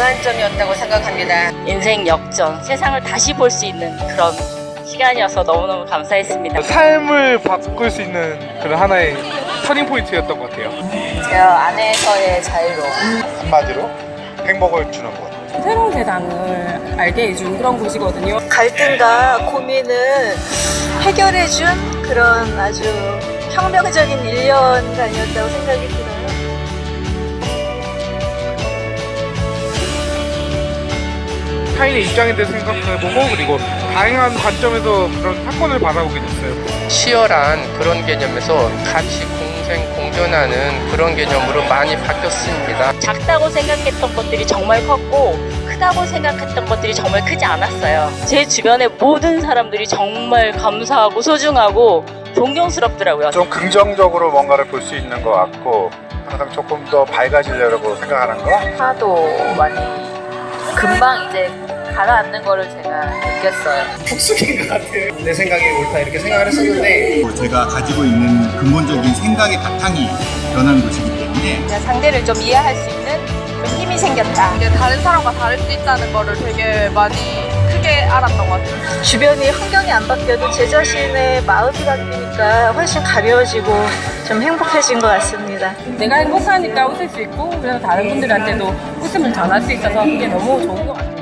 중요한 점이었다고 생각합니다. 인생 역전, 세상을 다시 볼 수 있는 그런 시간이어서 너무너무 감사했습니다. 삶을 바꿀 수 있는 그런 하나의 터닝 포인트였던 것 같아요. 제 안에서의 자유로. 한마디로 행복을 주는 곳. 새로운 세상을 알게 해준 그런 곳이거든요. 갈등과 고민을 해결해준 그런 아주 혁명적인 1년간이었다고 생각이 들어요. 타인의 입장에 대해서 생각해보고 그리고 다양한 관점에서 그런 사건을 바라보게 됐어요. 치열한 그런 개념에서 같이 공생공존하는 그런 개념으로 많이 바뀌었습니다. 작다고 생각했던 것들이 정말 컸고 크다고 생각했던 것들이 정말 크지 않았어요. 제 주변의 모든 사람들이 정말 감사하고 소중하고 존경스럽더라고요. 좀 긍정적으로 뭔가를 볼 수 있는 것 같고 항상 조금 더 밝아지려고 생각하는 거. 하도 많이 금방 이제 가라앉는 거를 제가 느꼈어요. 폭숙인 것 같아요. 내 생각이 옳다 이렇게 생각을 했었는데 제가 가지고 있는 근본적인 생각의 바탕이 변한 것이기 때문에 상대를 좀 이해할 수 있는 좀 힘이 생겼다. 이게 다른 사람과 다를 수 있다는 거를 되게 많이 크게 알았던 것 같아요. 주변이 환경이 안 바뀌어도 제 자신의 마음이 바뀌니까 훨씬 가벼워지고 좀 행복해진 것 같습니다. 내가 행복하니까 웃을 수 있고 그래서 다른 분들한테도 웃음을 전할 수 있어서 그게 너무 좋은 것 같아요.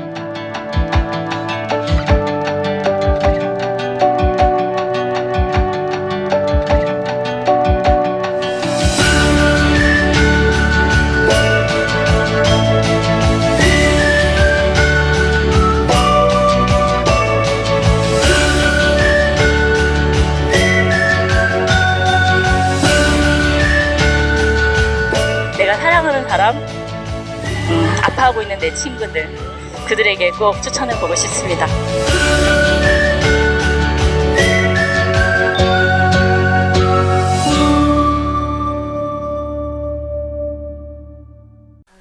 내가 사랑하는 사람, 아파하고 있는 내 친구들, 그들에게 꼭 추천해보고 싶습니다.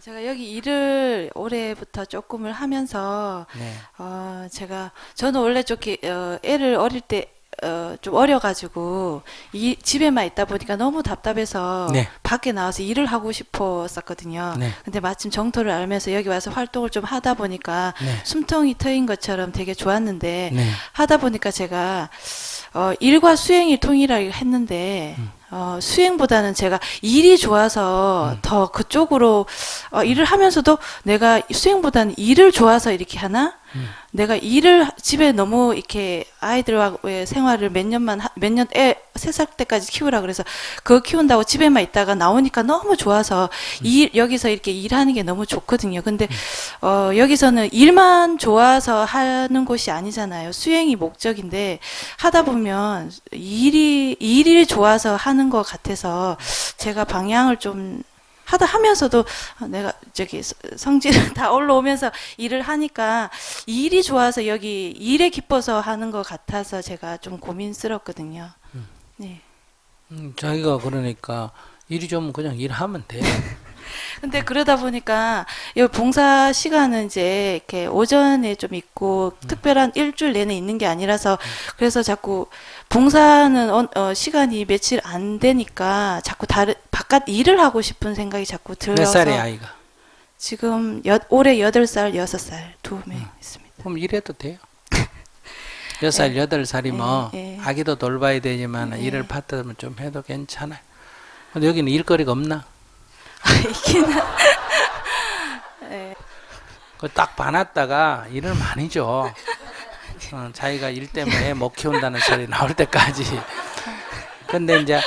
제가 여기 일을 올해부터 조금을 하면서 저는 원래 좀 애를 어릴 때 좀 어려가지고 집에만 있다 보니까 너무 답답해서 밖에 나와서 일을 하고 싶었었거든요. 근데 마침 정토를 알면서 여기 와서 활동을 좀 하다 보니까 숨통이 트인 것처럼 되게 좋았는데 하다 보니까 제가 일과 수행이 통일하게 했는데 수행보다는 제가 일이 좋아서 더 그쪽으로 일을 하면서도 내가 수행보다는 일을 좋아서 이렇게 하나? 내가 일을 집에 너무 이렇게 아이들과의 생활을 몇 년 3살 때까지 키우라 그래서 그거 키운다고 집에만 있다가 나오니까 너무 좋아서 여기서 이렇게 일하는 게 너무 좋거든요. 근데 여기서는 일만 좋아서 하는 곳이 아니잖아요. 수행이 목적인데 하다 보면 일이 좋아서 하는 것 같아서 제가 방향을 좀 하면서도 내가 성질을 다 올라오면서 일을 하니까 일이 좋아서 여기 일에 기뻐서 하는 것 같아서 제가 좀 고민스럽거든요. 네. 자기가 그러니까 일이 좀 그냥 일하면 돼. 근데 그러다 보니까 이 봉사 시간은 이제 이렇게 오전에 좀 있고 특별한 일주일 내내 있는 게 아니라서 그래서 자꾸 봉사는 시간이 며칠 안 되니까 자꾸 바깥 일을 하고 싶은 생각이 자꾸 들어서. 몇 살이야 아이가? 지금 올해 8살, 6살 두 명 있습니다. 그럼 일해도 돼요. 6살, 8살이면 아기도 돌봐야 되지만 일을 파트면 좀 해도 괜찮아요. 근데 여기는 일거리가 없나? 있기는. 딱 봐놨다가 일을 많이 줘. 자기가 일 때문에 못 키운다는 소리 나올 때까지. 근데 이제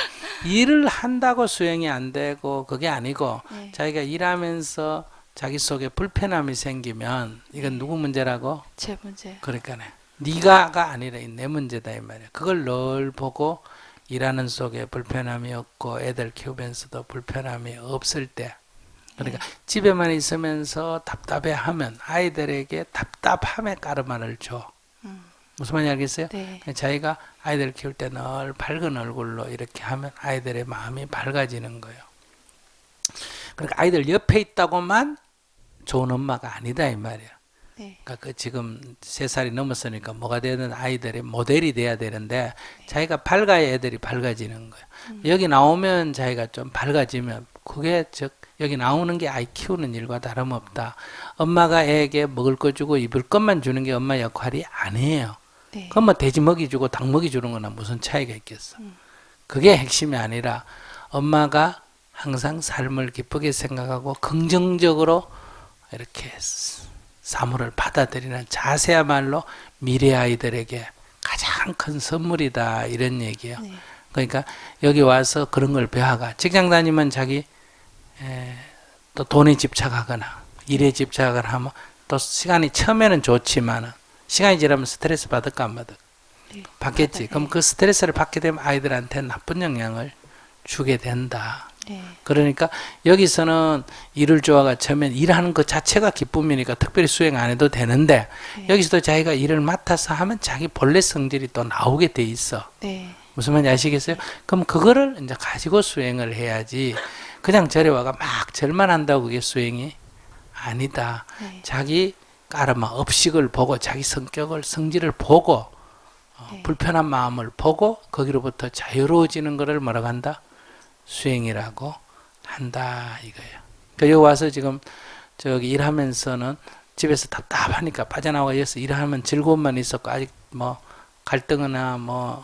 일을 한다고 수행이 안 되고 그게 아니고 자기가 일하면서 자기 속에 불편함이 생기면 이건 누구 문제라고? 제 문제. 그러니까 네가가 아니라 내 문제다 이 말이야. 그걸 늘 보고 일하는 속에 불편함이 없고 애들 키우면서도 불편함이 없을 때 그러니까 집에만 있으면서 답답해하면 아이들에게 답답함의 까르마를 줘. 무슨 말인지 알겠어요? 네. 자기가 아이들 키울 때 늘 밝은 얼굴로 이렇게 하면 아이들의 마음이 밝아지는 거예요. 그러니까 아이들 옆에 있다고만 좋은 엄마가 아니다 이 말이야. 그러니까 지금 3살이 넘었으니까 뭐가 되든 아이들의 모델이 돼야 되는데 자기가 밝아야 애들이 밝아지는 거예요. 여기 나오면 자기가 좀 밝아지면 그게 즉 여기 나오는 게 아이 키우는 일과 다름없다. 엄마가 애에게 먹을 거 주고 입을 것만 주는 게 엄마 역할이 아니에요. 네. 그럼 뭐 돼지 먹이 주고 닭 먹이 주는 거나 무슨 차이가 있겠어. 그게 핵심이 아니라 엄마가 항상 삶을 기쁘게 생각하고 긍정적으로 이렇게 사물을 받아들이는 자세야말로 미래 아이들에게 가장 큰 선물이다 이런 얘기예요. 네. 그러니까 여기 와서 그런 걸 배워가. 직장 다니면 자기 또 돈에 집착하거나 일에 집착을 하면 또 시간이 처음에는 좋지만 시간이 지나면 스트레스 받을까 안 받을까? 네. 받겠지. 네. 그럼 그 스트레스를 받게 되면 아이들한테 나쁜 영향을 주게 된다. 네. 그러니까 여기서는 일을 좋아가 처음엔 일하는 것 자체가 기쁨이니까 특별히 수행 안 해도 되는데 네. 여기서도 자기가 일을 맡아서 하면 자기 본래 성질이 또 나오게 돼 있어. 네. 무슨 말인지 아시겠어요? 그럼 그거를 이제 가지고 수행을 해야지 그냥 절에 와가 막 절만 한다고 그게 수행이 아니다. 네. 자기 까르마 업식을 보고 자기 성격을 성질을 보고 네. 불편한 마음을 보고 거기로부터 자유로워지는 것을 뭐라고 한다? 수행이라고 한다 이거예요. 여기 와서 지금 저기 일하면서는 집에서 답답하니까 빠져나와 여기서 일하면 즐거움만 있었고 아직 뭐 갈등이나 뭐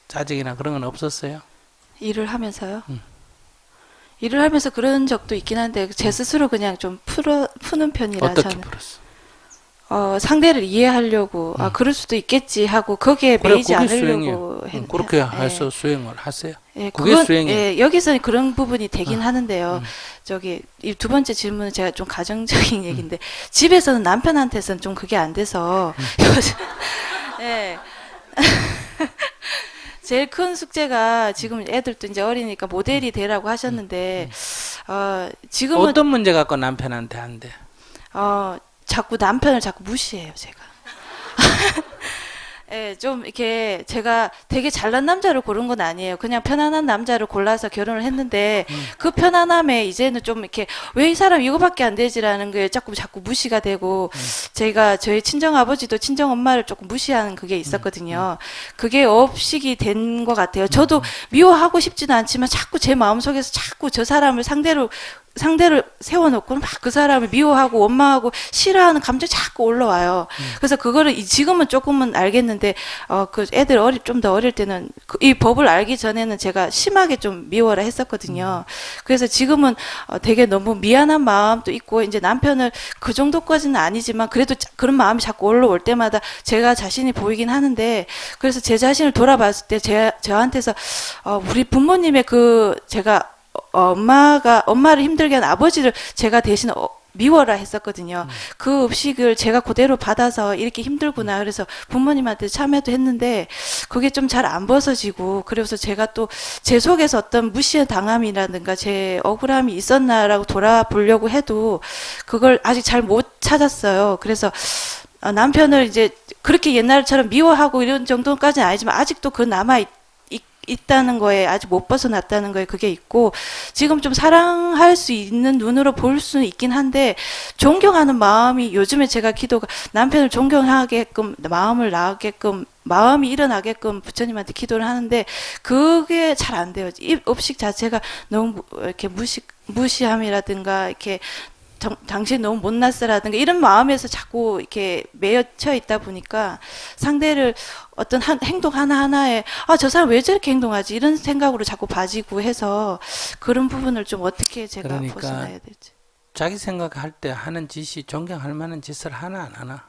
짜증이나 그런 건 없었어요? 일을 하면서요? 일을 하면서 그런 적도 있긴 한데 제 스스로 그냥 좀 푸는 편이라 어떻게 저는 풀었어? 상대를 이해하려고 그럴 수도 있겠지 하고 거기에 그래, 매이지 그게 않으려고 수행이에요. 그렇게 해서 수행을 하세요. 예, 그게 그건, 수행이에요. 예, 여기서는 그런 부분이 되긴 하는데요. 저기 이 두 번째 질문은 제가 좀 가정적인 얘기인데 집에서는 남편한테서는 좀 그게 안 돼서 예. 제일 큰 숙제가 지금 애들도 이제 어리니까 모델이 되라고 하셨는데 지금은 어떤 문제 갖고 남편한테 안 돼? 자꾸 남편을 자꾸 무시해요, 제가. 예, 좀 이렇게 제가 되게 잘난 남자를 고른 건 아니에요. 그냥 편안한 남자를 골라서 결혼을 했는데 그 편안함에 이제는 좀 이렇게 왜 이 사람 이거밖에 안 되지라는 게 자꾸 무시가 되고 제가 저희 친정 아버지도 친정 엄마를 조금 무시하는 그게 있었거든요. 그게 업식이 된 것 같아요. 저도 미워하고 싶지는 않지만 자꾸 제 마음속에서 자꾸 저 사람을 상대를 세워놓고 막 그 사람을 미워하고 원망하고 싫어하는 감정이 자꾸 올라와요. 그래서 그거를 지금은 조금은 알겠는데 그 애들 좀 더 어릴 때는 이 법을 알기 전에는 제가 심하게 좀 미워라 했었거든요. 그래서 지금은 되게 너무 미안한 마음도 있고 이제 남편을 그 정도까지는 아니지만 그래도 그런 마음이 자꾸 올라올 때마다 제가 자신이 보이긴 하는데 그래서 제 자신을 돌아봤을 때 저한테서 우리 부모님의 제가 엄마를 힘들게 한 아버지를 제가 대신 미워라 했었거든요. 그 음식을 제가 그대로 받아서 이렇게 힘들구나. 그래서 부모님한테 참여도 했는데 그게 좀 잘 안 벗어지고 그래서 제가 또 제 속에서 어떤 무시의 당함이라든가 제 억울함이 있었나라고 돌아보려고 해도 그걸 아직 잘 못 찾았어요. 그래서 남편을 이제 그렇게 옛날처럼 미워하고 이런 정도까지는 아니지만 아직도 그 있다는 거에 아직 못 벗어났다는 거에 그게 있고 지금 좀 사랑할 수 있는 눈으로 볼 수는 있긴 한데 존경하는 마음이 요즘에 제가 기도가 남편을 존경하게끔 마음을 나게끔 마음이 일어나게끔 부처님한테 기도를 하는데 그게 잘 안 돼요. 이 업식 자체가 너무 이렇게 무시함이라든가 이렇게 당신 너무 못났어라든가 이런 마음에서 자꾸 이렇게 매여쳐 있다 보니까 상대를 어떤 행동 하나하나에 저 사람 왜 저렇게 행동하지 이런 생각으로 자꾸 봐지고 해서 그런 부분을 좀 어떻게 제가 그러니까 벗어나야 될지. 자기 생각할 때 하는 짓이 존경할 만한 짓을 하나 안 하나?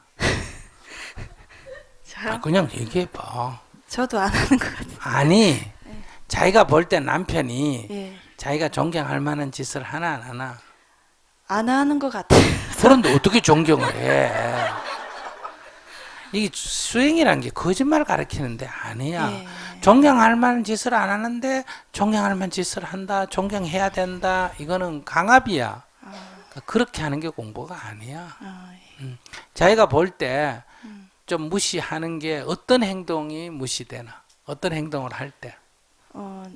저요? 그냥 얘기해봐. 저도 안 하는 것 같아요. 아니 자기가 볼 때 남편이 예. 자기가 존경할 만한 짓을 하나 안 하나? 안 하는 것 같아요. 그런데 어떻게 존경을 해? 이게 수행이란 게 거짓말 가르치는데 아니야. 예. 존경할 만한 짓을 안 하는데 존경할 만한 짓을 한다. 존경해야 된다. 이거는 강압이야. 그러니까 그렇게 하는 게 공부가 아니야. 예. 자기가 볼 때 좀 무시하는 게 어떤 행동이 무시되나? 어떤 행동을 할 때?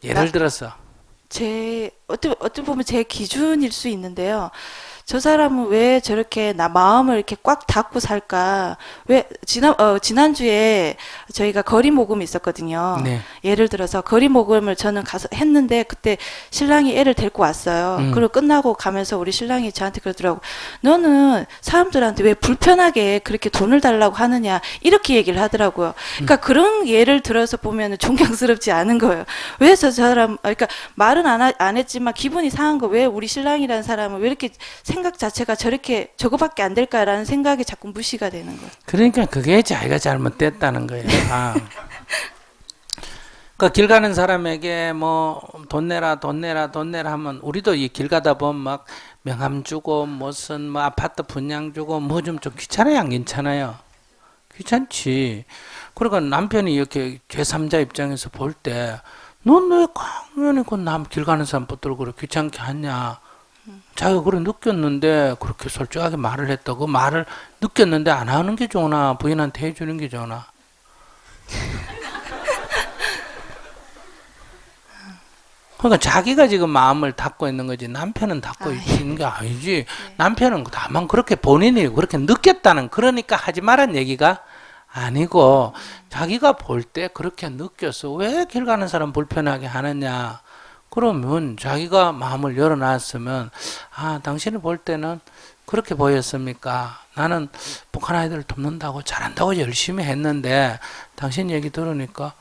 예를 들어서 어떻게 보면 제 기준일 수 있는데요. 저 사람은 왜 저렇게 나 마음을 이렇게 꽉 닫고 살까? 왜 지난주에 저희가 거리 모금이 있었거든요. 네. 예를 들어서 거리 모금을 저는 가서 했는데 그때 신랑이 애를 데리고 왔어요. 그리고 끝나고 가면서 우리 신랑이 저한테 그러더라고. 너는 사람들한테 왜 불편하게 그렇게 돈을 달라고 하느냐 이렇게 얘기를 하더라고요. 그러니까 그런 예를 들어서 보면 존경스럽지 않은 거예요. 왜 저 사람 그러니까 말은 안 했지만 기분이 상한 거 왜 우리 신랑이라는 사람은 왜 이렇게 생각 자체가 저렇게 저거밖에 안 될까라는 생각이 자꾸 무시가 되는 거예요. 그러니까 그게 자기가 잘못됐다는 거예요. 아. 그 길 가는 사람에게 뭐 돈 내라 하면 우리도 이 길 가다 보면 막 명함 주고 무슨 뭐 아파트 분양 주고 뭐 좀 귀찮아요, 안 괜찮아요? 귀찮지. 그러니까 남편이 이렇게 제3자 입장에서 볼 때 넌 왜 강연히 그 남 길 가는 사람 붙들고 그래 귀찮게 하냐? 자기가 그래 느꼈는데 그렇게 솔직하게 말을 했다고 말을 느꼈는데 안 하는 게 좋나 부인한테 해주는 게 좋나? 그러니까 자기가 지금 마음을 닫고 있는 거지 남편은 닫고 있는 게 아니지. 남편은 다만 그렇게 본인이 그렇게 느꼈다는 그러니까 하지 말란 얘기가 아니고 자기가 볼 때 그렇게 느껴서 왜 길 가는 사람 불편하게 하느냐. 그러면 자기가 마음을 열어놨으면 아 당신이 볼 때는 그렇게 보였습니까? 나는 북한 아이들을 돕는다고 잘한다고 열심히 했는데 당신 얘기 들으니까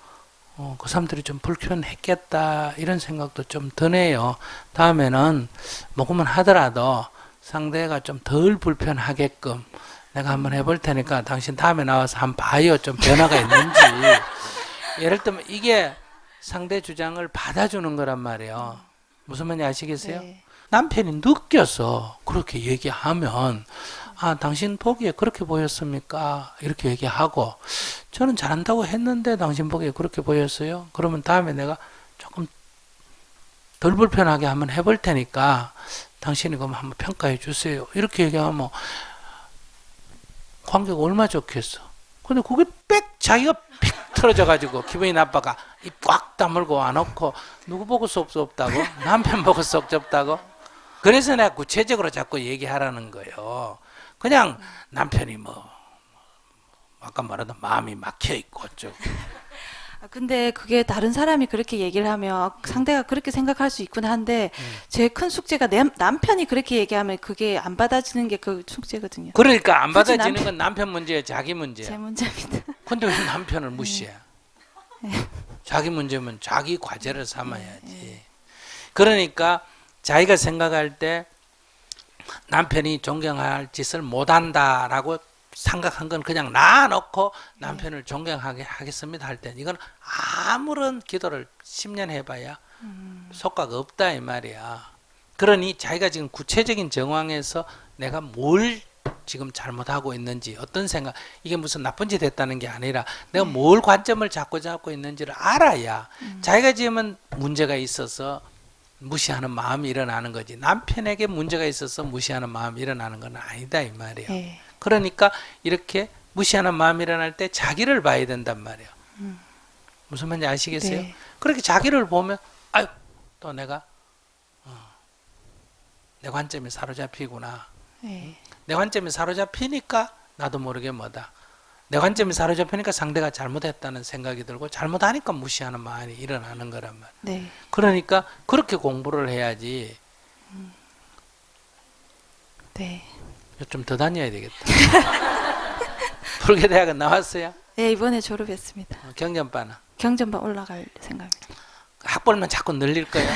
그 사람들이 좀 불편했겠다 이런 생각도 좀 드네요. 다음에는 모금은 하더라도 상대가 좀 덜 불편하게끔 내가 한번 해볼 테니까 당신 다음에 나와서 한번 봐요. 좀 변화가 있는지. 예를 들면 이게 상대 주장을 받아주는 거란 말이에요. 무슨 말인지 아시겠어요? 네. 남편이 느껴서 그렇게 얘기하면 아 당신 보기에 그렇게 보였습니까? 이렇게 얘기하고 저는 잘한다고 했는데 당신 보기에 그렇게 보였어요? 그러면 다음에 내가 조금 덜 불편하게 한번 해볼 테니까 당신이 그럼 한번 평가해 주세요. 이렇게 얘기하면 관계가 얼마나 좋겠어. 근데 그게 자기가 픽 틀어져가지고 기분이 나빠가 입 꽉 다물고 와놓고 누구 보고 속 없다고? 남편 보고 속 좁다고? 그래서 내가 구체적으로 자꾸 얘기하라는 거예요. 그냥 남편이 뭐 아까 말하던 마음이 막혀있고 어쩌고. 근데 그게 다른 사람이 그렇게 얘기를 하면 상대가 그렇게 생각할 수 있구나 한데 제 큰 숙제가 내 남편이 그렇게 얘기하면 그게 안 받아지는 게 그 숙제거든요. 그러니까 안 받아지는 건 남편 문제예요, 자기 문제예요. 제 문제입니다. 근데 왜 남편을 무시해? 자기 문제면 자기 과제를 삼아야지. 그러니까 자기가 생각할 때 남편이 존경할 짓을 못한다라고 생각한 건 그냥 놔놓고 남편을 존경하게 하겠습니다 할 때 이건 아무런 기도를 10년 해봐야 속가가 없다 이 말이야. 그러니 자기가 지금 구체적인 정황에서 내가 뭘 지금 잘못하고 있는지 어떤 생각 이게 무슨 나쁜 짓 했다는 게 아니라 내가 뭘 관점을 잡고 있는지를 알아야 자기가 지금 문제가 있어서 무시하는 마음이 일어나는 거지 남편에게 문제가 있어서 무시하는 마음이 일어나는 건 아니다 이 말이야. 네. 그러니까 이렇게 무시하는 마음이 일어날 때 자기를 봐야 된단 말이에요. 무슨 말인지 아시겠어요? 네. 그렇게 자기를 보면 아유 또 내가 내 관점이 사로잡히구나. 네. 내 관점이 사로잡히니까 나도 모르게 뭐다. 내 관점이 사로잡히니까 상대가 잘못했다는 생각이 들고 잘못하니까 무시하는 마음이 일어나는 거란 말이에요. 네. 그러니까 그렇게 공부를 해야지. 네. 좀 더 다녀야 되겠다. 불교대학은 나왔어요? 네, 이번에 졸업했습니다. 경전반은? 경전반 올라갈 생각입니다. 학벌만 자꾸 늘릴 거예요.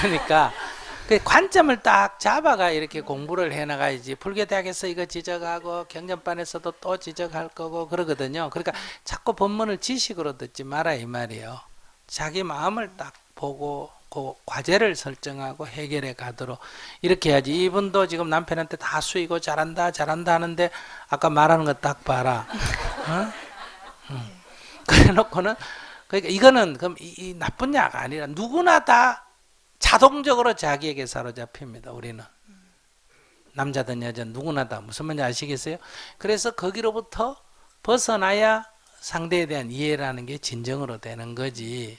그러니까 그 관점을 딱 잡아가 이렇게 공부를 해나가야지. 불교대학에서 이거 지적하고 경전반에서도 또 지적할 거고 그러거든요. 그러니까 자꾸 법문을 지식으로 듣지 마라 이 말이에요. 자기 마음을 딱 보고 그 과제를 설정하고 해결해 가도록 이렇게 해야지. 이분도 지금 남편한테 다 수이고 잘한다 하는데 아까 말하는 거 딱 봐라. 그래 놓고는 그러니까 이거는 그럼 이 나쁜 약 아니라 누구나 다 자동적으로 자기에게 사로잡힙니다. 우리는 남자든 여자든 누구나 다 무슨 말인지 아시겠어요? 그래서 거기로부터 벗어나야 상대에 대한 이해라는 게 진정으로 되는 거지.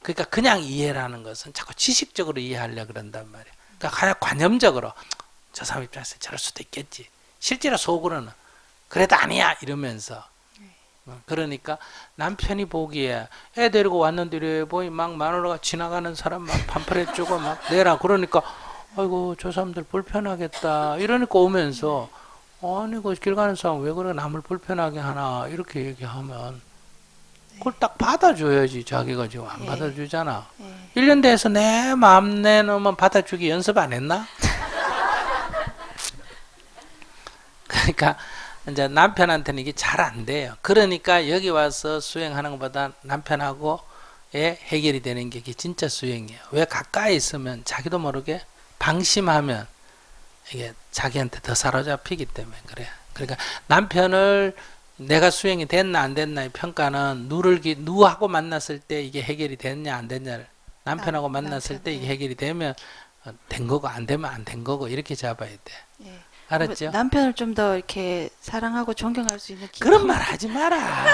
그러니까 그냥 이해라는 것은 자꾸 지식적으로 이해하려고 그런단 말이야. 그러니까 그냥 관념적으로 저 사람 입장에서 저럴 수도 있겠지. 실제로 속으로는 그래도 아니야 이러면서. 그러니까 남편이 보기에 애 데리고 왔는데 이래 보이 막 마누라가 지나가는 사람 막 팜플렛 주고 막 내라 그러니까 아이고 저 사람들 불편하겠다 이러니까 오면서 아니 그 길 가는 사람 왜 그래 남을 불편하게 하나 이렇게 얘기하면 그걸 딱 받아줘야지. 자기가 지금 안 받아주잖아. 1년 돼서 내 마음 내놓으면 받아주기 연습 안 했나? 그러니까 이제 남편한테는 이게 잘 안 돼요. 그러니까 여기 와서 수행하는 것보다 남편하고의 해결이 되는 게 이게 진짜 수행이에요. 왜 가까이 있으면 자기도 모르게 방심하면 이게 자기한테 더 사로잡히기 때문에 그래. 그러니까 남편을 내가 수행이 됐나 안 됐나의 평가는 누하고 만났을 때 이게 해결이 됐냐 안 됐냐를 남편하고 만났을 때 이게 해결이 되면 된 거고 안 되면 안 된 거고 이렇게 잡아야 돼. 예. 알았죠? 남편을 좀 더 이렇게 사랑하고 존경할 수 있는 그런 말 하지 마라.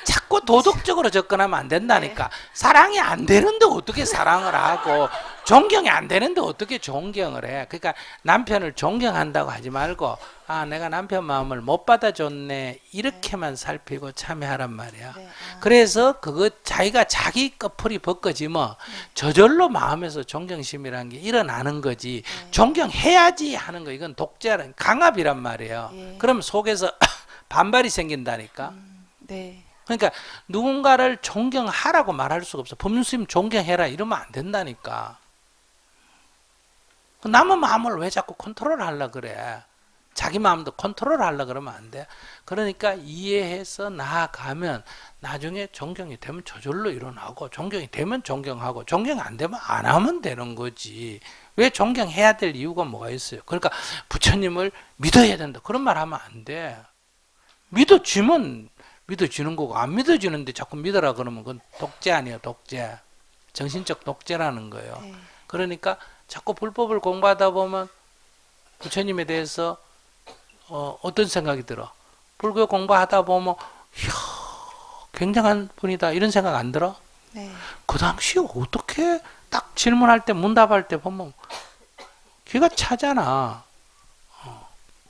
자꾸 도덕적으로 접근하면 안 된다니까. 사랑이 안 되는데 어떻게 사랑을 하고 존경이 안 되는데 어떻게 존경을 해. 그러니까 남편을 존경한다고 하지 말고 아 내가 남편 마음을 못 받아줬네 이렇게만 살피고 참여하란 말이야. 그래서 그거 자기가 자기 꺼풀이 벗겨지면 저절로 마음에서 존경심이라는 게 일어나는 거지. 존경해야지 하는 거 이건 독재라는 강압이란 말이에요. 그럼 속에서 반발이 생긴다니까. 네. 그러니까 누군가를 존경하라고 말할 수가 없어. 법륜스님 존경해라 이러면 안 된다니까. 남의 마음을 왜 자꾸 컨트롤하려고 그래. 자기 마음도 컨트롤하려고 그러면 안 돼. 그러니까 이해해서 나아가면 나중에 존경이 되면 저절로 일어나고 존경이 되면 존경하고 존경이 안 되면 안 하면 되는 거지. 왜 존경해야 될 이유가 뭐가 있어요. 그러니까 부처님을 믿어야 된다. 그런 말 하면 안 돼. 믿어지면 믿어지는 거고 안 믿어지는데 자꾸 믿어라 그러면 그건 독재 아니에요. 독재. 정신적 독재라는 거예요. 그러니까 자꾸 불법을 공부하다 보면 부처님에 대해서 어떤 생각이 들어? 불교 공부하다 보면 이야, 굉장한 분이다 이런 생각 안 들어? 네. 그 당시에 어떻게 딱 질문할 때 문답할 때 보면 귀가 차잖아.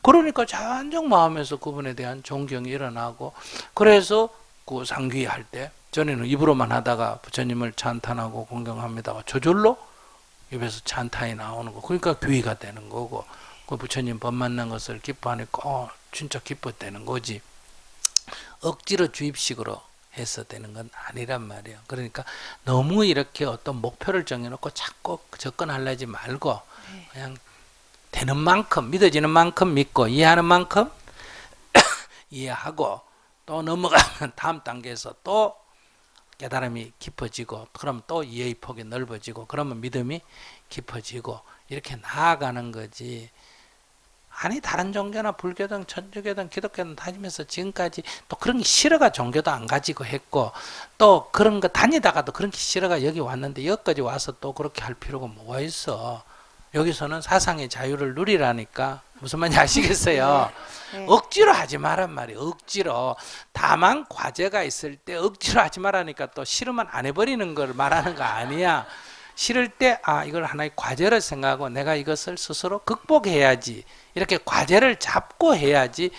그러니까 자연적 마음에서 그분에 대한 존경이 일어나고 그래서 그 상귀 할 때 전에는 입으로만 하다가 부처님을 찬탄하고 공경합니다. 저절로 입에서 찬탄이 나오는 거. 그러니까 귀가 되는 거고 그 부처님 법 만난 것을 기뻐하니까 진짜 기뻐되는 거지. 억지로 주입식으로 해서 되는 건 아니란 말이에요. 그러니까 너무 이렇게 어떤 목표를 정해놓고 자꾸 접근하려지 말고 그냥 되는 만큼 믿어지는 만큼 믿고 이해하는 만큼 이해하고 또 넘어가면 다음 단계에서 또 깨달음이 깊어지고 그럼 또 이해의 폭이 넓어지고 그러면 믿음이 깊어지고 이렇게 나아가는 거지. 아니 다른 종교나 불교든 천주교든 기독교든 다니면서 지금까지 또 그런 게 싫어가 종교도 안 가지고 했고 또 그런 거 다니다가도 그런 게 싫어가 여기 왔는데 여기까지 와서 또 그렇게 할 필요가 뭐가 있어. 여기서는 사상의 자유를 누리라니까. 무슨 말인지 아시겠어요? 억지로 하지 말란 말이에요. 억지로. 다만 과제가 있을 때 억지로 하지 말라니까 또 싫으면 안 해버리는 걸 말하는 거 아니야. 싫을 때 이걸 하나의 과제를 생각하고 내가 이것을 스스로 극복해야지. 이렇게 과제를 잡고 해야지.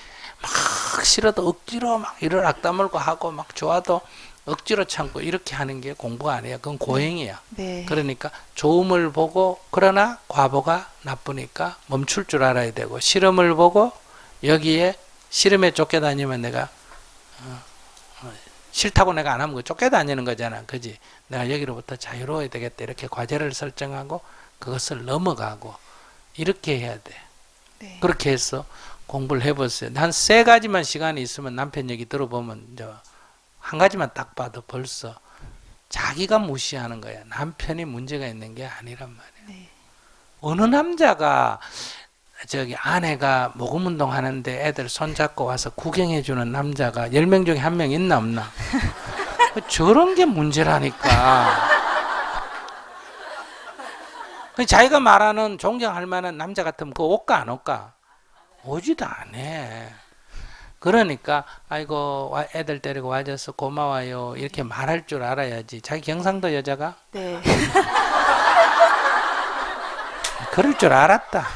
막 싫어도 억지로 막 이를 악다물고 하고 막 좋아도 억지로 참고 이렇게 하는 게 공부가 아니야. 그건 고행이야. 네. 그러니까 좋음을 보고 그러나 과보가 나쁘니까 멈출 줄 알아야 되고 싫음을 보고 여기에 싫음에 쫓겨다니면 내가 싫다고 내가 안 하면 그 쫓겨다니는 거잖아. 그지? 내가 여기로부터 자유로워야 되겠다. 이렇게 과제를 설정하고 그것을 넘어가고 이렇게 해야 돼. 네. 그렇게 해서 공부를 해보세요. 한 3가지만 시간이 있으면 남편 얘기 들어보면 이제 한 가지만 딱 봐도 벌써 자기가 무시하는 거야. 남편이 문제가 있는 게 아니란 말이야. 네. 어느 남자가 저기 아내가 모금 운동 하는데 애들 손잡고 와서 구경해주는 남자가 10명 중에 1명 있나 없나? 저런 게 문제라니까. 자기가 말하는 존경할 만한 남자 같으면 그거 올까 안 올까? 오지도 않아. 그러니까 아이고 애들 데리고 와줘서 고마워요 이렇게 말할 줄 알아야지. 자기 경상도 여자가 네. 그럴 줄 알았다.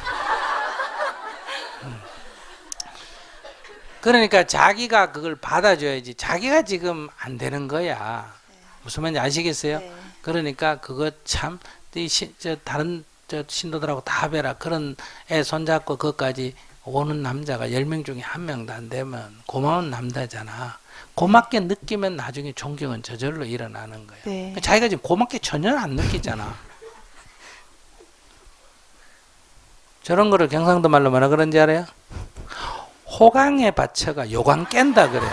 그러니까 자기가 그걸 받아줘야지. 자기가 지금 안 되는 거야. 무슨 말인지 아시겠어요? 네. 그러니까 그거 참 다른 신도들하고 다 배라. 그런 애 손잡고 그것까지 오는 남자가 10명 중에 1명도 안 되면 고마운 남자잖아. 고맙게 느끼면 나중에 존경은 저절로 일어나는 거야. 네. 자기가 지금 고맙게 전혀 안 느끼잖아. 저런 거를 경상도 말로 뭐라 그런지 알아요? 호강에 받쳐가 요강 깬다 그래.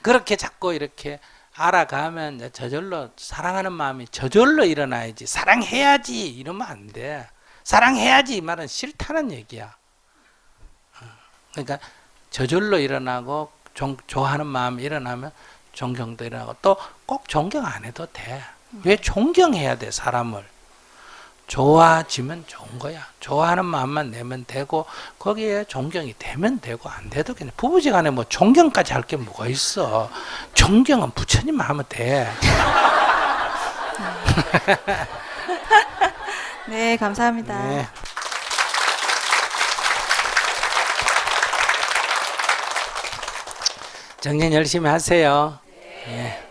그렇게 자꾸 이렇게 알아가면 이제 저절로 사랑하는 마음이 저절로 일어나야지. 사랑해야지 이러면 안 돼. 사랑해야지 이 말은 싫다는 얘기야. 그러니까 저절로 일어나고 좋아하는 마음이 일어나면 존경도 일어나고 또 꼭 존경 안 해도 돼. 왜 존경해야 돼 사람을. 좋아지면 좋은 거야. 좋아하는 마음만 내면 되고 거기에 존경이 되면 되고 안 돼도 그냥 부부지간에 뭐 존경까지 할 게 뭐가 있어. 존경은 부처님만 하면 돼. 네, 감사합니다. 네. 정년 열심히 하세요. 네.